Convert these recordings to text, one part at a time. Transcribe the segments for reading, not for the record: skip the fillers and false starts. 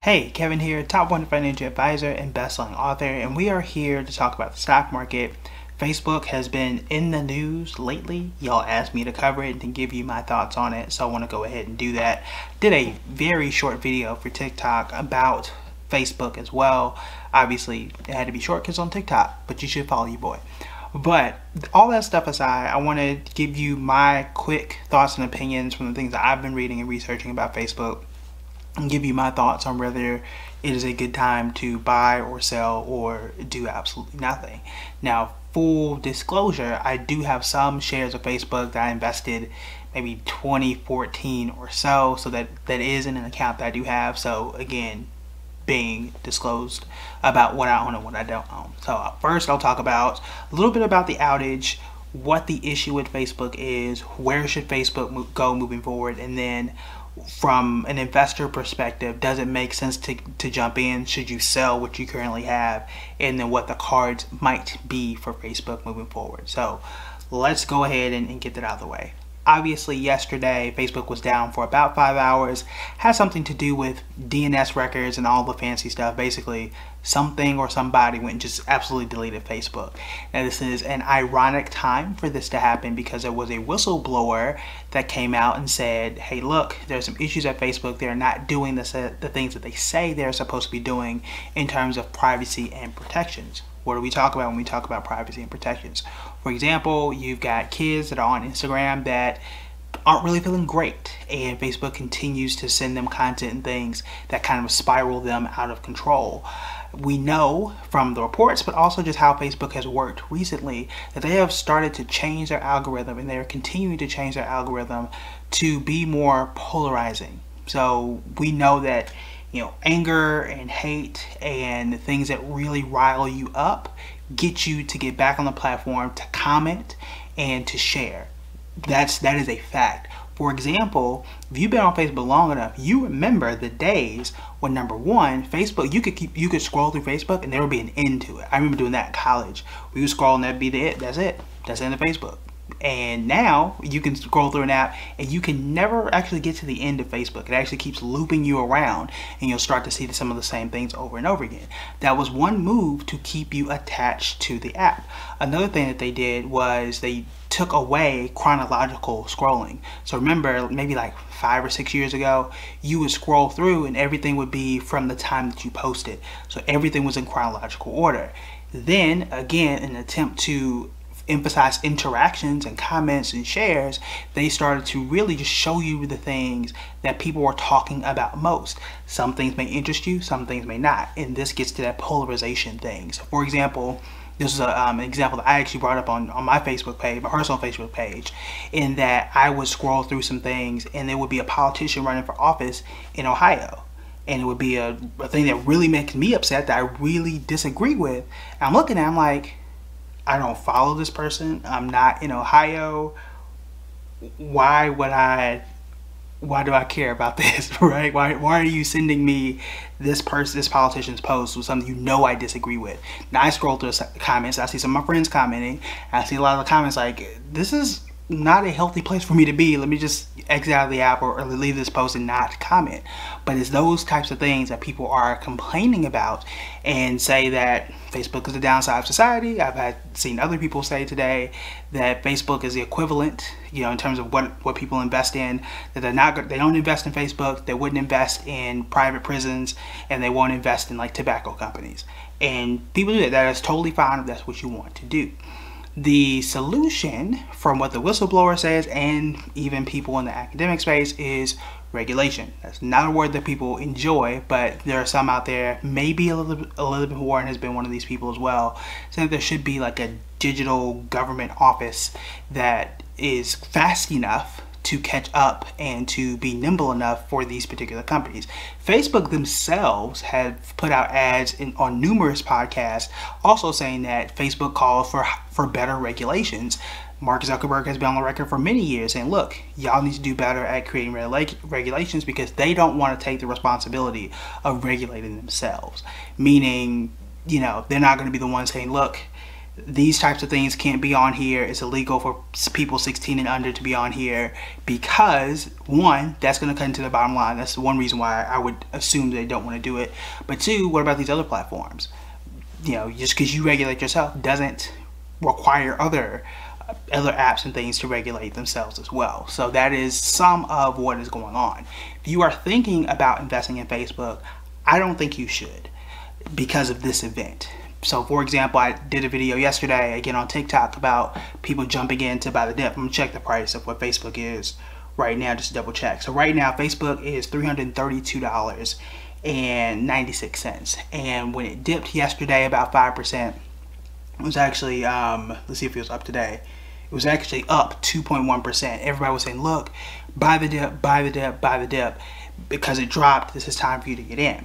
Hey, Kevin here, top 1 financial advisor and best-selling author, and we are here to talk about the stock market. Facebook has been in the news lately. Y'all asked me to cover it and to give you my thoughts on it, so I want to go ahead and do that. Did a very short video for TikTok about Facebook as well. Obviously, it had to be short because on TikTok, but you should follow your boy. But all that stuff aside, I want to give you my quick thoughts and opinions from the things that I've been reading and researching about Facebook, and give you my thoughts on whether it is a good time to buy or sell or do absolutely nothing. Now, full disclosure, I do have some shares of Facebook that I invested maybe 2014 or so that is in an account that I do have. So again, being disclosed about what I own and what I don't own. So first I'll talk about a little bit about the outage, what the issue with Facebook is, where should Facebook go moving forward, and then from an investor perspective, does it make sense to jump in? Should you sell what you currently have? And then what the cards might be for Facebook moving forward. So let's go ahead and get that out of the way. Obviously, yesterday, Facebook was down for about 5 hours. Has something to do with DNS records and all the fancy stuff. Basically, something or somebody went and just absolutely deleted Facebook. Now, this is an ironic time for this to happen because there was a whistleblower that came out and said, hey, look, there's some issues at Facebook. They're not doing the things that they say they're supposed to be doing in terms of privacy and protections. What do we talk about when we talk about privacy and protections? For example, you've got kids that are on Instagram that aren't really feeling great, and Facebook continues to send them content and things that kind of spiral them out of control. We know from the reports, but also just how Facebook has worked recently, that they have started to change their algorithm, and they are continuing to change their algorithm to be more polarizing. So we know that, you know, anger and hate and things that really rile you up get you to get back on the platform, to comment and to share. That is a fact. For example, if you've been on Facebook long enough, you remember the days when, number one, Facebook, you could scroll through Facebook and there would be an end to it. I remember doing that in college. We would scroll and that'd be it. That's it. That's the end of Facebook. And now you can scroll through an app and you can never actually get to the end of Facebook. It actually keeps looping you around and you'll start to see some of the same things over and over again. That was one move to keep you attached to the app. Another thing that they did was they took away chronological scrolling. So remember, maybe like 5 or 6 years ago, you would scroll through and everything would be from the time that you posted. So everything was in chronological order. Then again, in an attempt to emphasize interactions and comments and shares, they started to really just show you the things that people were talking about most. Some things may interest you, some things may not, and this gets to that polarization thing. So for example, this is an example that I actually brought up on my Facebook page, my personal Facebook page, in that I would scroll through some things and there would be a politician running for office in Ohio. And it would be a thing that really makes me upset, that I really disagree with. And I'm looking at it, I'm like, I don't follow this person. I'm not in Ohio. Why do I care about this, right? Why are you sending me this politician's post with something you know I disagree with? Now I scroll through the comments, I see some of my friends commenting, and I see a lot of the comments like, this is not a healthy place for me to be. Let me just exit out of the app or leave this post and not comment. But it's those types of things that people are complaining about and say that Facebook is the downside of society. I've seen other people say today that Facebook is the equivalent, you know, in terms of what people invest in, that they don't invest in Facebook, they wouldn't invest in private prisons, and they won't invest in like tobacco companies. And people do that. That is totally fine if that's what you want to do. The solution, from what the whistleblower says and even people in the academic space, is regulation. That's not a word that people enjoy, but there are some out there, maybe Elizabeth Warren has been one of these people as well, saying there should be like a digital government office that is fast enough to catch up and to be nimble enough for these particular companies. Facebook themselves have put out ads on numerous podcasts also saying that Facebook calls for better regulations. Mark Zuckerberg has been on the record for many years saying, look, y'all need to do better at creating regulations because they don't want to take the responsibility of regulating themselves. Meaning, you know, they're not going to be the ones saying, look, these types of things can't be on here. It's illegal for people 16 and under to be on here because, one, that's going to cut into the bottom line. That's the one reason why I would assume they don't want to do it. But two, what about these other platforms? You know, just because you regulate yourself doesn't require other apps and things to regulate themselves as well. So that is some of what is going on. If you are thinking about investing in Facebook, I don't think you should because of this event. So for example, I did a video yesterday again on TikTok about people jumping in to buy the dip. I'm gonna check the price of what Facebook is right now, just to double check. So right now Facebook is $332.96, and when it dipped yesterday about 5%, it was actually let's see if it was up today. It was actually up 2.1%. Everybody was saying, look, buy the dip, buy the dip, buy the dip, because it dropped. This is time for you to get in.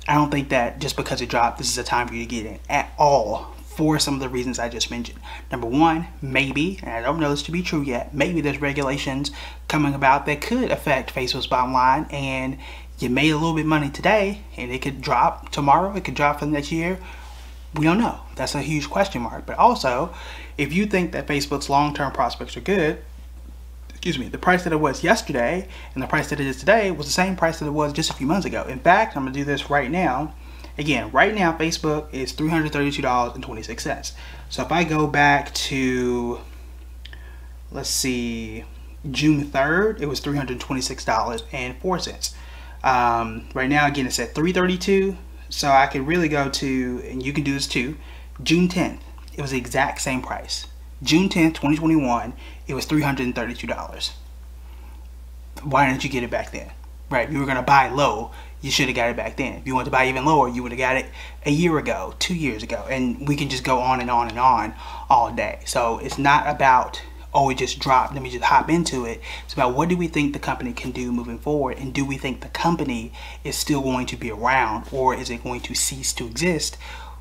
I don't think that just because it dropped, this is a time for you to get in at all, for some of the reasons I just mentioned. Number one, maybe, and I don't know this to be true yet, maybe there's regulations coming about that could affect Facebook's bottom line, and you made a little bit of money today, and it could drop tomorrow, it could drop for the next year. We don't know. That's a huge question mark. But also, if you think that Facebook's long-term prospects are good, the price that it was yesterday and the price that it is today was the same price that it was just a few months ago. In fact, I'm going to do this right now. Again, right now, Facebook is $332.26. So if I go back to, let's see, June 3rd, it was $326.04. Right now, again, it's at $332. So I could really go to, and you can do this too, June 10th. It was the exact same price. June 10th, 2021, it was $332. Why didn't you get it back then? Right, you were going to buy low, you should have got it back then. If you wanted to buy even lower, you would have got it a year ago, 2 years ago, and we can just go on and on and on all day. So it's not about, oh, it just dropped, let me just hop into it. It's about what do we think the company can do moving forward, and do we think the company is still going to be around, or is it going to cease to exist,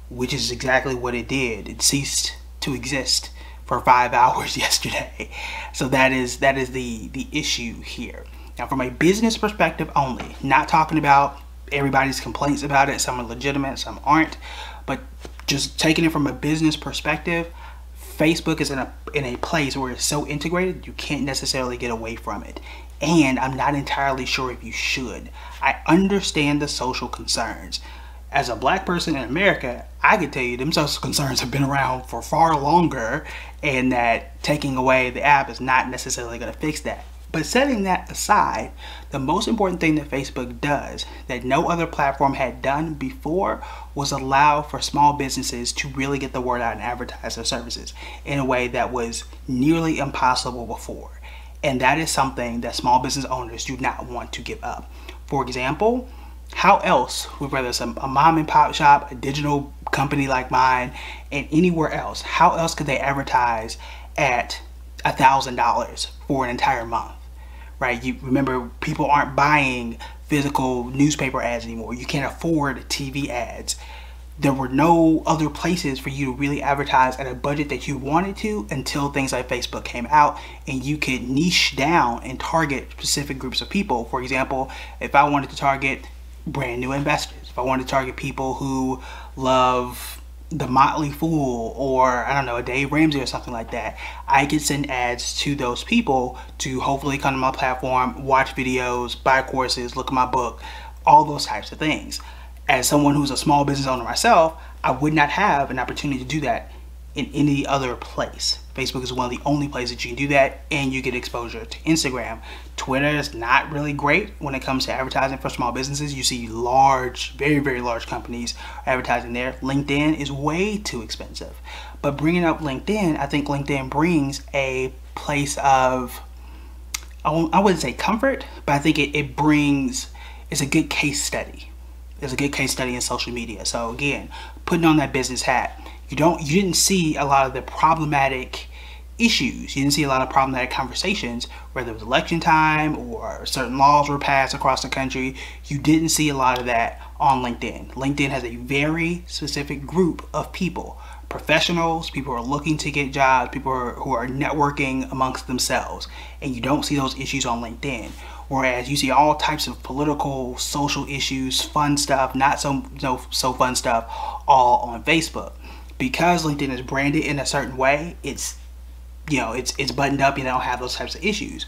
which is exactly what it did. It ceased to exist for 5 hours yesterday. So that is the issue here. Now, from a business perspective only, not talking about everybody's complaints about it, some are legitimate, some aren't, but just taking it from a business perspective, Facebook is in a place where it's so integrated you can't necessarily get away from it. And I'm not entirely sure if you should. I understand the social concerns. As a black person in America, I could tell you them social concerns have been around for far longer, and that taking away the app is not necessarily going to fix that. But setting that aside, the most important thing that Facebook does that no other platform had done before was allow for small businesses to really get the word out and advertise their services in a way that was nearly impossible before. And that is something that small business owners do not want to give up. For example, how else, whether it's a mom and pop shop, a digital company like mine, and anywhere else, how else could they advertise at $1,000 for an entire month? Right? You remember, people aren't buying physical newspaper ads anymore. You can't afford TV ads. There were no other places for you to really advertise at a budget that you wanted to until things like Facebook came out, and you could niche down and target specific groups of people. For example, if I wanted to target brand new investors, if I wanted to target people who love the Motley Fool, or I don't know, a Dave Ramsey or something like that, I could send ads to those people to hopefully come to my platform, watch videos, buy courses, look at my book, all those types of things. As someone who's a small business owner myself, I would not have an opportunity to do that in any other place. Facebook is one of the only places you can do that, and you get exposure to Instagram. Twitter is not really great when it comes to advertising for small businesses. You see large, very, very large companies advertising there. LinkedIn is way too expensive. But bringing up LinkedIn, I think LinkedIn brings a place of, I wouldn't say comfort, but I think it brings, it's a good case study. It's a good case study in social media. So again, putting on that business hat, you didn't see a lot of the problematic issues. You didn't see a lot of problematic conversations, whether it was election time or certain laws were passed across the country. You didn't see a lot of that on LinkedIn. LinkedIn has a very specific group of people, professionals, people who are looking to get jobs, people who are networking amongst themselves, and you don't see those issues on LinkedIn. Whereas you see all types of political, social issues, fun stuff, not so fun stuff, all on Facebook. because LinkedIn is branded in a certain way, it's, you know, it's buttoned up and they don't have those types of issues.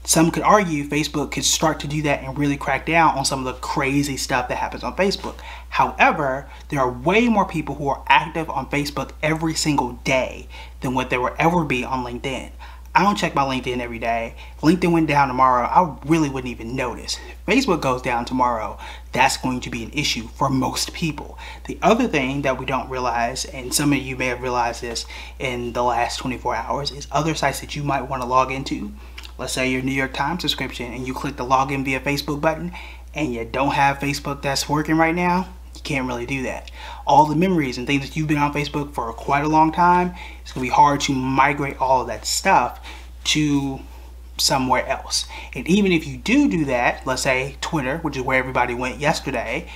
Some could argue Facebook could start to do that and really crack down on some of the crazy stuff that happens on Facebook. However, there are way more people who are active on Facebook every single day than what there will ever be on LinkedIn. I don't check my LinkedIn every day. If LinkedIn went down tomorrow, I really wouldn't even notice. If Facebook goes down tomorrow, that's going to be an issue for most people. The other thing that we don't realize, and some of you may have realized this in the last 24 hours, is other sites that you might want to log into. Let's say your New York Times subscription and you click the login via Facebook button and you don't have Facebook that's working right now, you can't really do that. All the memories and things that you've been on Facebook for quite a long time, it's going to be hard to migrate all of that stuff to somewhere else. And even if you do that, let's say Twitter, which is where everybody went yesterday,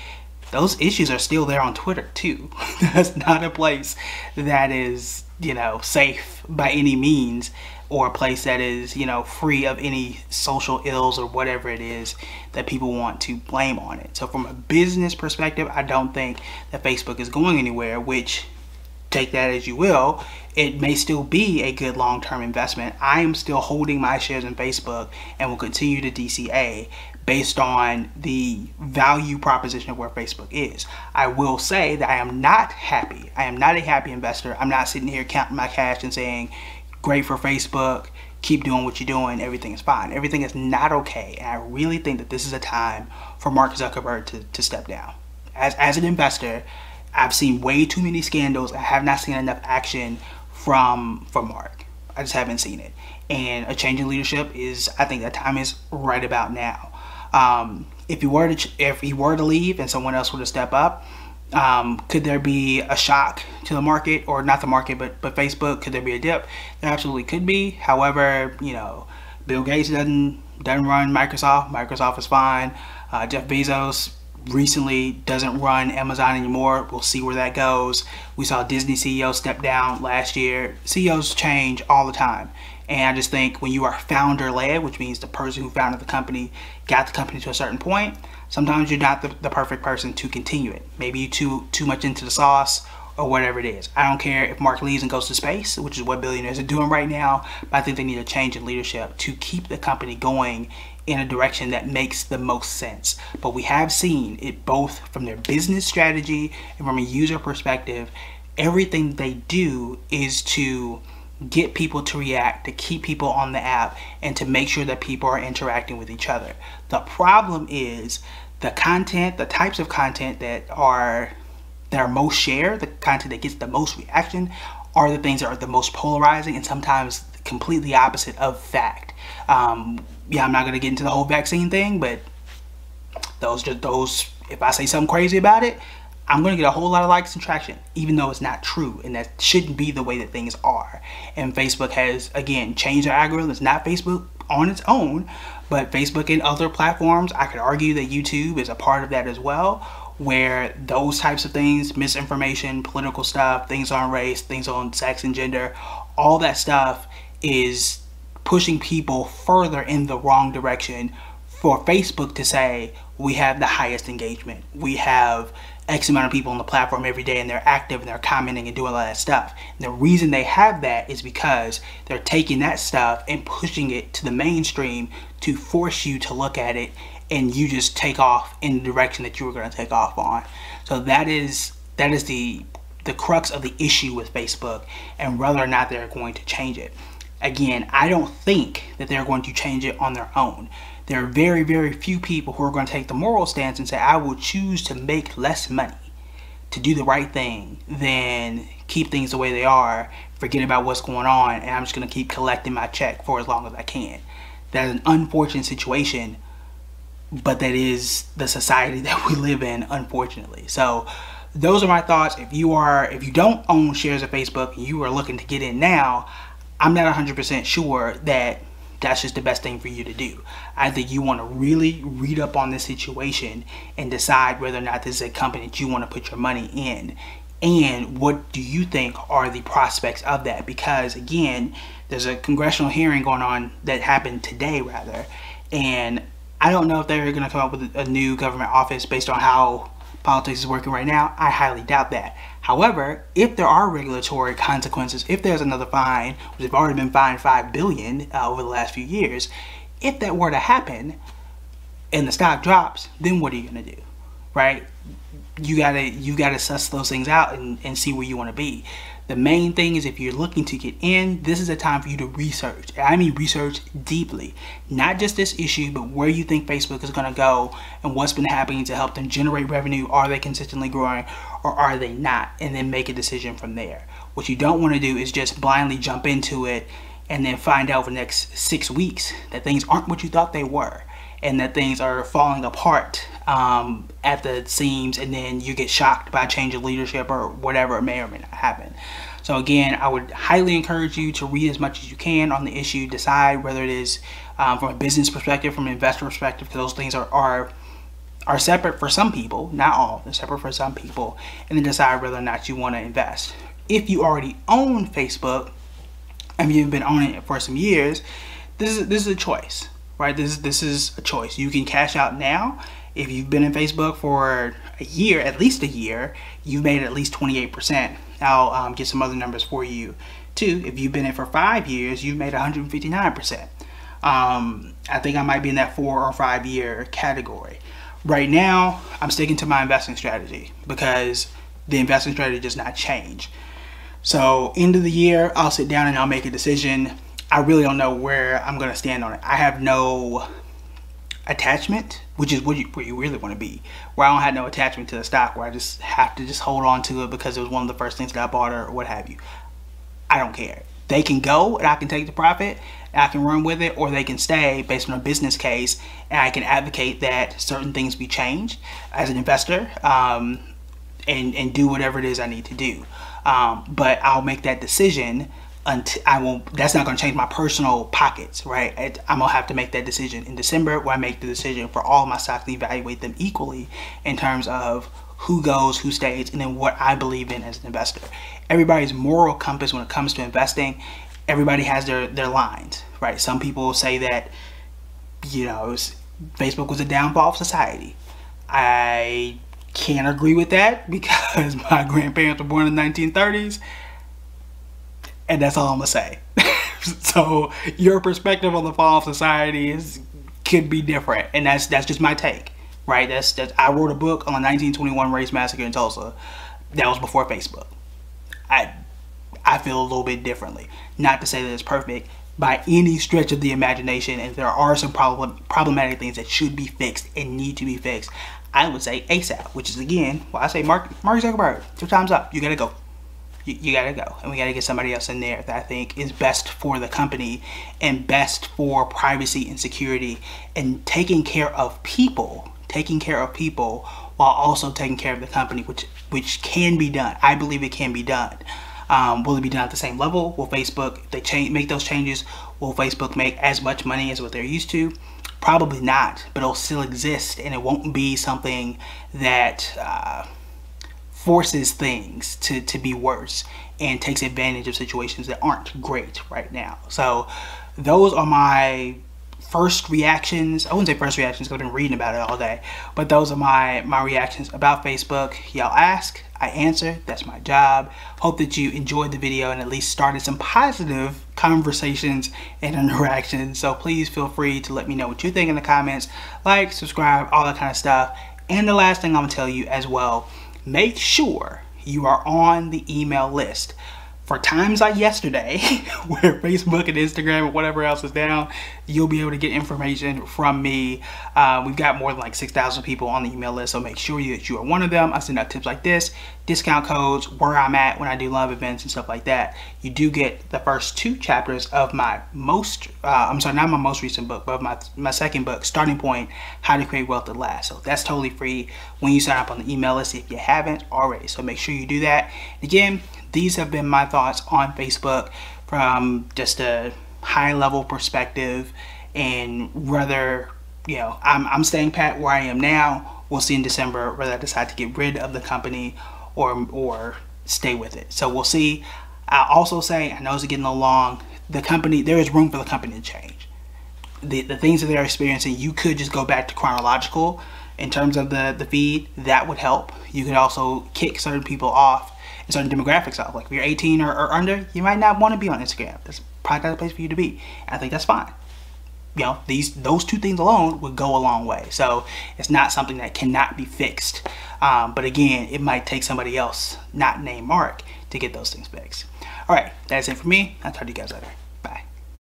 those issues are still there on Twitter too. That's not a place that is, you know, safe by any means, or a place that is, you know, free of any social ills or whatever it is that people want to blame on it. So from a business perspective, I don't think that Facebook is going anywhere, which, take that as you will, it may still be a good long-term investment. I am still holding my shares in Facebook and will continue to DCA based on the value proposition of where Facebook is. I will say that I am not happy. I am not a happy investor. I'm not sitting here counting my cash and saying, great for Facebook, keep doing what you're doing, everything is fine. Everything is not okay, and I really think that this is a time for Mark Zuckerberg to step down. As an investor, I've seen way too many scandals. I have not seen enough action from Mark. I just haven't seen it. And a change in leadership is, I think that time is right about now. If he were to leave and someone else were to step up, could there be a shock to the market, or not the market, but Facebook? Could there be a dip? There absolutely could be. However, you know, Bill Gates doesn't run Microsoft. Microsoft is fine. Jeff Bezos recently doesn't run Amazon anymore. We'll see where that goes. We saw Disney CEO step down last year. CEOs change all the time. And I just think when you are founder-led, which means the person who founded the company got the company to a certain point, sometimes you're not the perfect person to continue it. Maybe you too much into the sauce or whatever it is. I don't care if Mark leaves and goes to space, which is what billionaires are doing right now, but I think they need a change in leadership to keep the company going in a direction that makes the most sense. But we have seen it both from their business strategy and from a user perspective. Everything they do is to get people to react, to keep people on the app, and to make sure that people are interacting with each other. The problem is the content, the types of content that are most shared, the content that gets the most reaction, are the things that are the most polarizing and sometimes completely opposite of fact. Yeah, I'm not going to get into the whole vaccine thing, but those, if I say something crazy about it, I'm going to get a whole lot of likes and traction, even though it's not true, and that shouldn't be the way that things are. And Facebook has, again, changed their algorithm. It's not Facebook on its own, but Facebook and other platforms, I could argue that YouTube is a part of that as well, where those types of things, misinformation, political stuff, things on race, things on sex and gender, all that stuff is pushing people further in the wrong direction for Facebook to say, we have the highest engagement. We have X amount of people on the platform every day and they're active and they're commenting and doing all that stuff. And the reason they have that is because they're taking that stuff and pushing it to the mainstream to force you to look at it and you just take off in the direction that you were going to take off on. So that is the crux of the issue with Facebook and whether or not they're going to change it. Again, I don't think that they're going to change it on their own. There are very, very few people who are going to take the moral stance and say, I will choose to make less money to do the right thing than keep things the way they are, forget about what's going on, and I'm just going to keep collecting my check for as long as I can. That is an unfortunate situation, but that is the society that we live in, unfortunately. So those are my thoughts. If you don't own shares of Facebook and you are looking to get in now, I'm not 100% sure that that's just the best thing for you to do. I think you want to really read up on this situation and decide whether or not this is a company that you want to put your money in. And what do you think are the prospects of that? Because again, there's a congressional hearing going on that happened today rather. And I don't know if they're going to come up with a new government office based on how politics is working right now, I highly doubt that. However, if there are regulatory consequences, if there's another fine, which have already been fined $5 billion over the last few years, if that were to happen and the stock drops, then what are you going to do, right? You gotta suss those things out and see where you want to be. The main thing is, if you're looking to get in, this is a time for you to research. I mean research deeply. Not just this issue, but where you think Facebook is going to go and what's been happening to help them generate revenue. Are they consistently growing or are they not? And then make a decision from there. What you don't want to do is just blindly jump into it and then find out for the next 6 weeks that things aren't what you thought they were, and that things are falling apart at the seams, and then you get shocked by a change of leadership or whatever may or may not happen. So again, I would highly encourage you to read as much as you can on the issue, decide whether it is from a business perspective, from an investor perspective, because those things are separate for some people, not all, they're separate for some people, and then decide whether or not you want to invest. If you already own Facebook and you've been owning it for some years, this is a choice. Right, this is a choice. You can cash out now. If you've been in Facebook for a year, at least a year, you've made at least 28%. I'll get some other numbers for you too. If you've been in for 5 years, you've made 159%. I think I might be in that 4 or 5 year category. Right now, I'm sticking to my investing strategy because the investing strategy does not change. So end of the year, I'll sit down and I'll make a decision. I really don't know where I'm going to stand on it. I have no attachment, which is where you really want to be. Where I don't have no attachment to the stock, where I just have to just hold on to it because it was one of the first things that I bought or what have you. I don't care. They can go and I can take the profit and I can run with it, or they can stay based on a business case and I can advocate that certain things be changed as an investor and do whatever it is I need to do. But I'll make that decision. That's not going to change my personal pockets, right? I'm going to have to make that decision in December, where I make the decision for all my stocks and evaluate them equally in terms of who goes, who stays, and then what I believe in as an investor. Everybody's moral compass when it comes to investing, everybody has their lines, right? Some people say that, you know, Facebook was a downfall of society. I can't agree with that because my grandparents were born in the 1930s. And that's all I'm gonna say. So your perspective on the fall of society could be different, and that's just my take, right? That's I wrote a book on the 1921 race massacre in Tulsa. That was before Facebook. I feel a little bit differently. Not to say that it's perfect by any stretch of the imagination, and there are some problematic things that should be fixed and need to be fixed. I would say ASAP, which is again, well, I say Mark Zuckerberg, 2 times up. You gotta go. You gotta go, and we gotta get somebody else in there that I think is best for the company and best for privacy and security and taking care of people while also taking care of the company, which can be done. I believe it can be done. Will it be done at the same level? Will Facebook, if they make those changes, will Facebook make as much money as what they're used to? Probably not, but it'll still exist, and it won't be something that forces things to be worse and takes advantage of situations that aren't great right now. So those are my first reactions. I wouldn't say first reactions because I've been reading about it all day, but those are my reactions about Facebook. Y'all ask, I answer. That's my job. Hope that you enjoyed the video and at least started some positive conversations and interactions. So please feel free to let me know what you think in the comments. Like, subscribe, all that kind of stuff. And the last thing I'm gonna tell you as well, make sure you are on the email list. For times like yesterday, where Facebook and Instagram and whatever else is down, you'll be able to get information from me. We've got more than like 6,000 people on the email list, so make sure that you are one of them. I send out tips like this, discount codes, where I'm at when I do live events and stuff like that. You do get the first 2 chapters of my I'm sorry, not my most recent book, but my second book, Starting Point, How to Create Wealth That Lasts. So that's totally free when you sign up on the email list if you haven't already. So make sure you do that. Again, these have been my thoughts on Facebook from just a high level perspective, and whether, you know, I'm staying pat where I am now. We'll see in December whether I decide to get rid of the company or stay with it. So we'll see. I'll also say, I know it's getting a little long, the company, there is room for the company to change. The things that they're experiencing, you could just go back to chronological in terms of the feed, that would help. You could also kick certain people off and certain demographics off. Like if you're 18 or under, you might not want to be on Instagram. That's probably not a place for you to be. I think that's fine. You know, those two things alone would go a long way. So it's not something that cannot be fixed. But again, it might take somebody else, not named Mark, to get those things fixed. All right, that's it for me. I'll talk to you guys later.